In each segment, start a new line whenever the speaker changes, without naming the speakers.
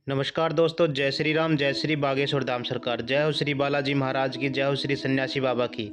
नमस्कार दोस्तों, जय श्री राम, जय श्री बागेश्वर धाम सरकार, जय हो श्री बालाजी महाराज की, जय हो श्री सन्यासी बाबा की।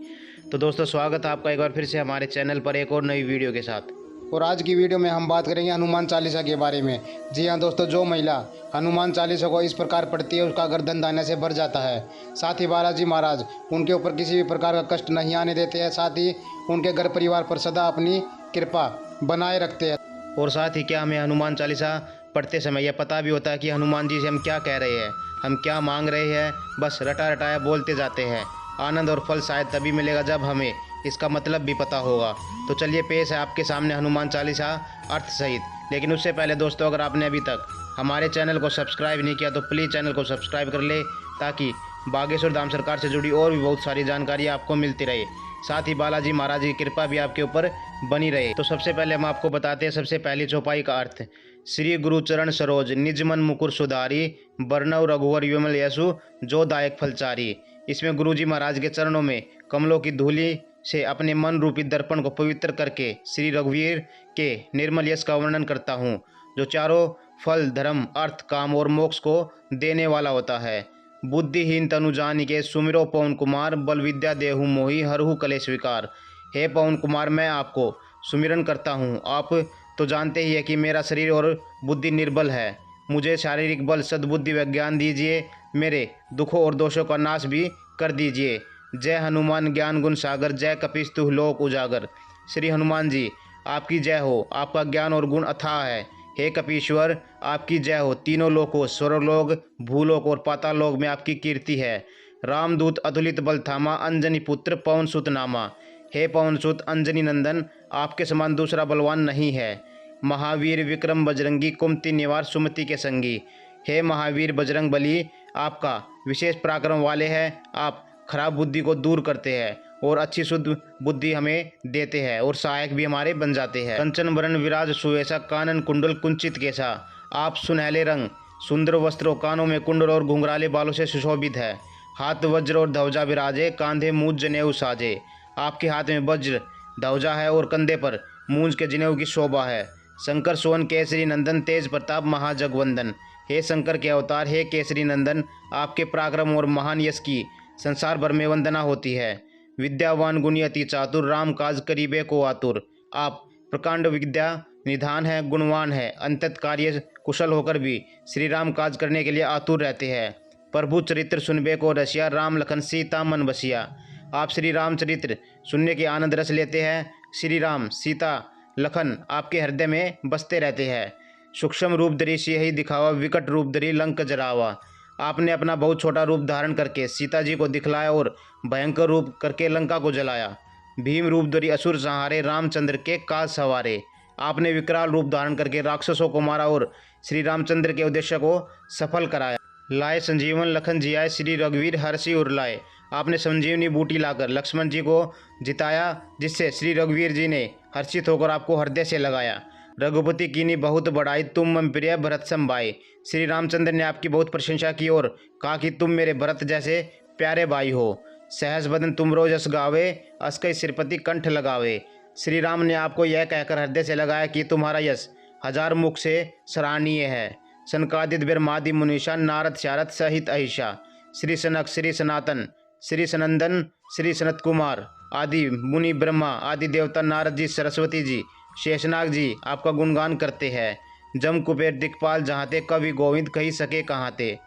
तो दोस्तों, स्वागत है आपका एक बार फिर से हमारे चैनल पर एक और नई वीडियो के साथ।
और आज की वीडियो में हम बात करेंगे हनुमान चालीसा के बारे में। जी हाँ दोस्तों, जो महिला हनुमान चालीसा को इस प्रकार पढ़ती है उसका गर्दन दाने से भर जाता है। साथ ही बालाजी महाराज उनके ऊपर किसी भी प्रकार का कष्ट नहीं आने देते हैं। साथ ही उनके घर परिवार पर सदा अपनी कृपा बनाए रखते हैं।
और साथ ही क्या हमें हनुमान चालीसा पढ़ते समय यह पता भी होता है कि हनुमान जी से हम क्या कह रहे हैं, हम क्या मांग रहे हैं, बस रटा रटाया बोलते जाते हैं। आनंद और फल शायद तभी मिलेगा जब हमें इसका मतलब भी पता होगा। तो चलिए पेश है आपके सामने हनुमान चालीसा अर्थ सहित। लेकिन उससे पहले दोस्तों, अगर आपने अभी तक हमारे चैनल को सब्सक्राइब नहीं किया तो प्लीज़ चैनल को सब्सक्राइब कर ले, ताकि बागेश्वर धाम सरकार से जुड़ी और भी बहुत सारी जानकारी आपको मिलती रहे। साथ ही बालाजी महाराज की कृपा भी आपके ऊपर बनी रहे। तो सबसे पहले हम आपको बताते हैं सबसे पहली चौपाई का अर्थ। श्री गुरु चरण सरोज निज मन मुकुर सुधारी, बरनव रघुवर विमल यशु जो दायक फलचारी। इसमें गुरु जी महाराज के चरणों में कमलों की धूलि से अपने मन रूपी दर्पण को पवित्र करके श्री रघुवीर के निर्मल यश का वर्णन करता हूँ, जो चारों फल धर्म अर्थ काम और मोक्ष को देने वाला होता है। बुद्धिहीन तनु जानिके सुमिरो पवन कुमार, बल विद्या देहु मोहि हरहु कलेश विकार। हे पवन कुमार, मैं आपको सुमिरन करता हूँ। आप तो जानते ही है कि मेरा शरीर और बुद्धि निर्बल है। मुझे शारीरिक बल सद्बुद्धि व ज्ञान दीजिए, मेरे दुखों और दोषों का नाश भी कर दीजिए। जय हनुमान ज्ञान गुण सागर, जय कपीस तुह लोक उजागर। श्री हनुमान जी आपकी जय हो, आपका ज्ञान और गुण अथाह है। हे कपीश्वर आपकी जय हो, तीनों लोकों स्वर्गलोक भूलोक और पाताल लोक में आपकी कीर्ति है। रामदूत अतुलित बल थामा, अंजनी पुत्र पवन सुत नामा। हे पवन सुत अंजनी नंदन, आपके समान दूसरा बलवान नहीं है। महावीर विक्रम बजरंगी, कुमति निवार सुमति के संगी। हे महावीर बजरंग बली, आपका विशेष पराक्रम वाले हैं। आप खराब बुद्धि को दूर करते हैं और अच्छी शुद्ध बुद्धि हमें देते हैं और सहायक भी हमारे बन जाते हैं। कंचन वरण विराज सुवेशा, कानन कुंडल कुंचित केसा। आप सुनहले रंग सुंदर वस्त्रों, कानों में कुंडल और घुंघराले बालों से सुशोभित है। हाथ वज्र और ध्वजा विराजे, कांधे मूंज जनेऊ साजे। आपके हाथ में वज्र ध्वजा है और कंधे पर मूंज के जनेऊ की शोभा है। शंकर सोन केसरी नंदन, तेज प्रताप महाजगवंदन। हे शंकर के अवतार, हे केसरी नंदन, आपके पराक्रम और महान यश की संसार भर में वंदना होती है। विद्यावान गुणी अति चातुर, राम काज करीबे को आतुर। आप प्रकांड विद्या निधान है, गुणवान है, अंतत कार्य कुशल होकर भी श्री राम काज करने के लिए आतुर रहते हैं। प्रभु चरित्र सुनबे को रसिया, राम लखन सीता मन बसिया। आप श्री राम चरित्र सुनने के आनंद रस लेते हैं। श्री राम सीता लखन आपके हृदय में बसते रहते हैं। सूक्ष्म रूप धरी सिंह दिखावा, विकट रूप धरी लंक जरावा। आपने अपना बहुत छोटा रूप धारण करके सीता जी को दिखलाया और भयंकर रूप करके लंका को जलाया। भीम रूप धरी असुर संहारे, रामचंद्र के काज सवारे। आपने विकराल रूप धारण करके राक्षसों को मारा और श्री रामचंद्र के उद्देश्य को सफल कराया। लाए संजीवन लखन जियाए, श्री रघुवीर हर्षि उरलाए। आपने संजीवनी बूटी लाकर लक्ष्मण जी को जिताया, जिससे श्री रघुवीर जी ने हर्षित होकर आपको हृदय से लगाया। रघुपति कीनी बहुत बढ़ाई, तुम मम प्रिय भरत सम भाई। श्री रामचंद्र ने आपकी बहुत प्रशंसा की और कहा कि तुम मेरे भरत जैसे प्यारे भाई हो। सहस बदन तुम रोज यश गावे, अस्कई सिरपति कंठ लगावे। श्री राम ने आपको यह कहकर हृदय से लगाया कि तुम्हारा यश हजार मुख से सराहनीय है। सनकादित ब्रह्मादि मुनीषा, नारद शारद सहित अहिषा। श्री सनक, श्री सनातन, श्री सनंदन, श्री सनत कुमार आदि मुनि, ब्रह्मा आदि देवता, नारद जी, सरस्वती जी, शेषनाग जी आपका गुणगान करते हैं। जम कुबेर दिक्पाल जहाँ ते, कवि गोविंद कही सके कहाँ ते।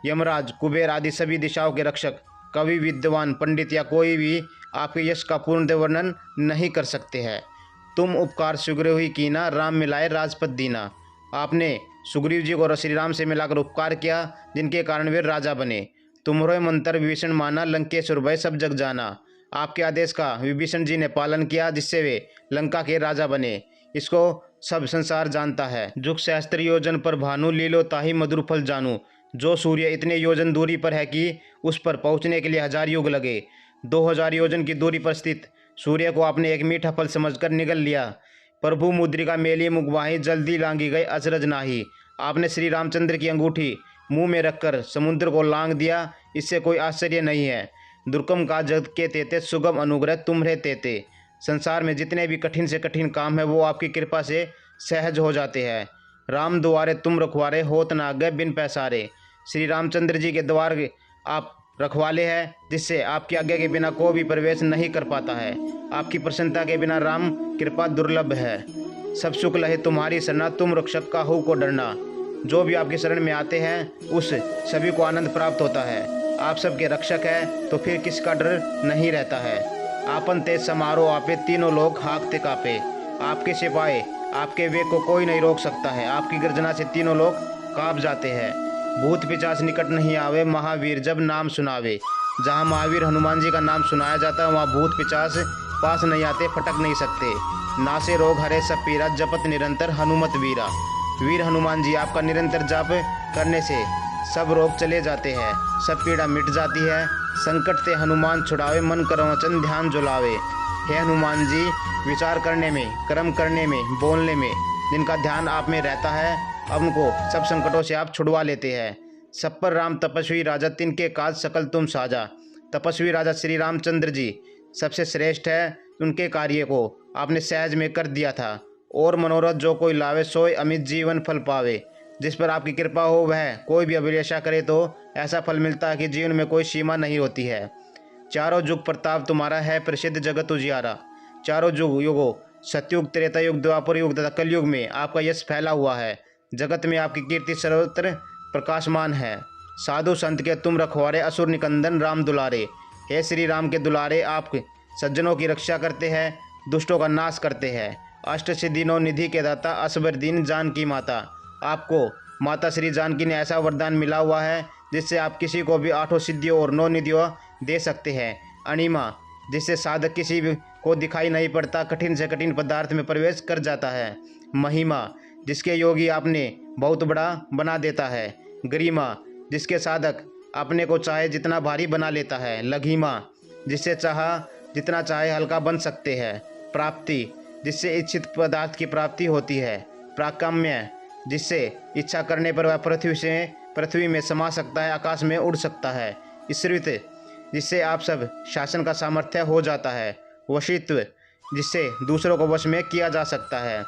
यमराज कुबेर आदि सभी दिशाओं के रक्षक, कवि विद्वान पंडित या कोई भी आपके यश का पूर्ण वर्णन नहीं कर सकते हैं। तुम उपकार सुग्रीव ही कीना, राम मिलाए राजपद दीना। आपने सुग्रीव जी को श्री राम से मिलाकर उपकार किया, जिनके कारण वे राजा बने। तुम्हारे मंत्र विभीषण माना, लंकेश्वर भय सब जग जाना। आपके आदेश का विभीषण जी ने पालन किया, जिससे वे लंका के राजा बने। इसको सब संसार जानता है। जुग सहस्त्र योजन पर भानु, लीलो ताही मधुर फल जानू। जो सूर्य इतने योजन दूरी पर है कि उस पर पहुंचने के लिए 1000 युग लगे, 2000 योजन की दूरी पर स्थित सूर्य को आपने एक मीठा फल समझकर निगल लिया। प्रभु मुद्रिका मेली मुगवाही, जल्दी लांगी गई अचरज नाही। आपने श्री रामचंद्र की अंगूठी मुंह में रखकर समुद्र को लांग दिया, इससे कोई आश्चर्य नहीं है। दुर्गम का जग के तेते, सुगम अनुग्रह तुम्हरे तेते। संसार में जितने भी कठिन से कठिन काम है वो आपकी कृपा से सहज हो जाते हैं। राम दुआरे तुम रखवारे, होत न आगे बिन पैसारे। श्री रामचंद्र जी के द्वार आप रखवाले हैं, जिससे आपकी आज्ञा के बिना कोई भी प्रवेश नहीं कर पाता है। आपकी प्रसन्नता के बिना राम कृपा दुर्लभ है। सब सुख लहे तुम्हारी शरणा, तुम रक्षक का हो को डरना। जो भी आपकी शरण में आते हैं उस सभी को आनंद प्राप्त होता है। आप सबके रक्षक हैं तो फिर किसका डर नहीं रहता है। आपन तेज समारोह आपे, तीनों लोग हाँकते कापे। आपके सिपाही आपके वेग को कोई नहीं रोक सकता है। आपकी गर्जना से तीनों लोग काँप जाते हैं। भूत पिशाच निकट नहीं आवे, महावीर जब नाम सुनावे। जहाँ महावीर हनुमान जी का नाम सुनाया जाता है वहाँ भूत पिशाच पास नहीं आते, फटक नहीं सकते। नासे रोग हरे सब पीरा, जपत निरंतर हनुमत वीरा। वीर हनुमान जी आपका निरंतर जाप करने से सब रोग चले जाते हैं, सब पीड़ा मिट जाती है। संकट से हनुमान छुड़ावे, मन करो वचन ध्यान जुलावे। हे हनुमान जी, विचार करने में, कर्म करने में, बोलने में जिनका ध्यान आप में रहता है, अब उनको सब संकटों से आप छुड़वा लेते हैं। सब पर राम तपस्वी राजा, तिनके काज सकल तुम साजा। तपस्वी राजा श्री रामचंद्र जी सबसे श्रेष्ठ है। उनके कार्य को आपने सहज में कर दिया था। और मनोरथ जो कोई लावे, सोए अमित जीवन फल पावे। जिस पर आपकी कृपा हो वह कोई भी अभिलाषा करे तो ऐसा फल मिलता है कि जीवन में कोई सीमा नहीं होती है। चारों युग प्रताप तुम्हारा है, प्रसिद्ध जगत उजियारा। चारों युगों सतयुग, त्रेता युग, द्वापर युग तथा कलयुग में आपका यश फैला हुआ है। जगत में आपकी कीर्ति सर्वत्र प्रकाशमान है। साधु संत के तुम रखवारे, असुर निकंदन राम दुलारे। हे श्री राम के दुलारे, आप सज्जनों की रक्षा करते हैं, दुष्टों का नाश करते हैं। अष्ट सिद्धि नौ निधि के दाता, असबर दीन जानकी माता। आपको माता श्री जानकी ने ऐसा वरदान मिला हुआ है जिससे आप किसी को भी 8 सिद्धियों और 9 निधियों दे सकते हैं। अणिमा, जिससे साधक किसी को दिखाई नहीं पड़ता, कठिन से कठिन पदार्थ में प्रवेश कर जाता है। महिमा, जिसके योगी आपने बहुत बड़ा बना देता है। गरिमा, जिसके साधक अपने को चाहे जितना भारी बना लेता है। लघिमा, जिससे चाहा जितना चाहे हल्का बन सकते हैं। प्राप्ति, जिससे इच्छित पदार्थ की प्राप्ति होती है। प्राकाम्य, जिससे इच्छा करने पर वह पृथ्वी में समा सकता है, आकाश में उड़ सकता है। ईश्वरित, जिससे आप सब शासन का सामर्थ्य हो जाता है। वशित्व, जिससे दूसरों को वश में किया जा सकता है।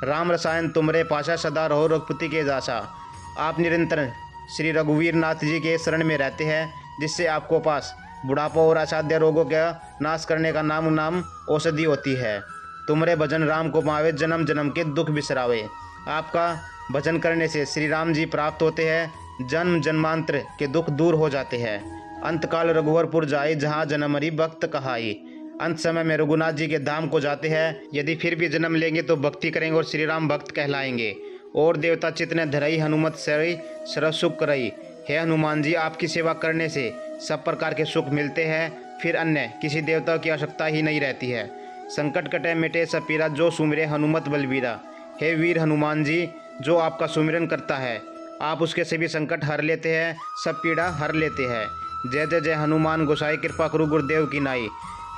राम रसायन तुमरे पाशा, सदा रहो रघुपति के दासा। आप निरंतर श्री रघुवीर नाथ जी के शरण में रहते हैं, जिससे आपको पास बुढ़ापा और असाध्य रोगों का नाश करने का नाम औषधि होती है। तुमरे भजन राम को पावे, जन्म जन्म के दुख बिसरावे। आपका भजन करने से श्री राम जी प्राप्त होते हैं, जन्म जन्मांतर के दुख दूर हो जाते हैं। अंतकाल रघुवरपुर जाए, जहाँ जन्म हरि भक्त कहाई। अंत समय में रघुनाथ जी के धाम को जाते हैं। यदि फिर भी जन्म लेंगे तो भक्ति करेंगे और श्री राम भक्त कहलाएंगे। और देवता चित्त ने धरई, हनुमत सरई सर्व सुख करई। हे हनुमान जी, आपकी सेवा करने से सब प्रकार के सुख मिलते हैं, फिर अन्य किसी देवता की आवश्यकता ही नहीं रहती है। संकट कटे मिटे सब पीरा, जो सुमिरे हनुमत बलबीरा। हे वीर हनुमान जी, जो आपका सुमिरन करता है आप उसके सभी संकट हर लेते हैं, सब पीड़ा हर लेते हैं। जय जय जय हनुमान गोसाई, कृपा करो गुरुदेव की नाई।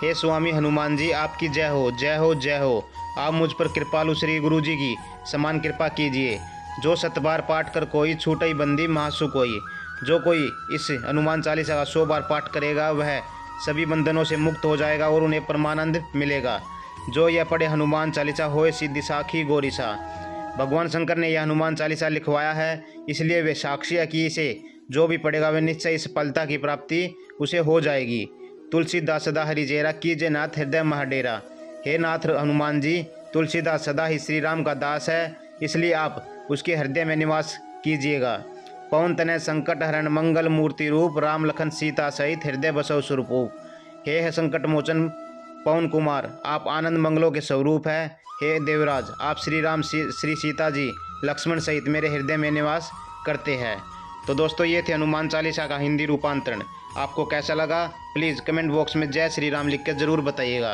हे स्वामी हनुमान जी, आपकी जय हो जय हो जय हो। आप मुझ पर कृपालु श्री गुरु जी की समान कृपा कीजिए। जो 7 बार पाठ कर कोई, छूटई बंदी महासु कोई। जो कोई इस हनुमान चालीसा का 100 बार पाठ करेगा वह सभी बंधनों से मुक्त हो जाएगा और उन्हें परमानंद मिलेगा। जो यह पढ़े हनुमान चालीसा होए सिद्धि साखी गौरीसा। भगवान शंकर ने यह हनुमान चालीसा लिखवाया है, इसलिए वे साक्षी है कि इसे जो भी पढ़ेगा वह निश्चय इस सफलता की प्राप्ति उसे हो जाएगी। तुलसीदास सदा हरि जेरा, कीजे नाथ हृदय महाडेरा। हे नाथ हनुमान जी, तुलसीदास सदा ही श्री राम का दास है, इसलिए आप उसके हृदय में निवास कीजिएगा। पवन तनय संकट हरण, मंगल मूर्ति रूप, राम लखन सीता सहित हृदय बसव स्वरूप। हे संकट मोचन पवन कुमार, आप आनंद मंगलों के स्वरूप है। हे देवराज, आप श्री राम श्री सीता जी लक्ष्मण सहित मेरे हृदय में निवास करते हैं। तो दोस्तों, ये थे हनुमान चालीसा का हिंदी रूपांतरण। आपको कैसा लगा प्लीज़ कमेंट बॉक्स में जय श्री राम लिख कर ज़रूर बताइएगा।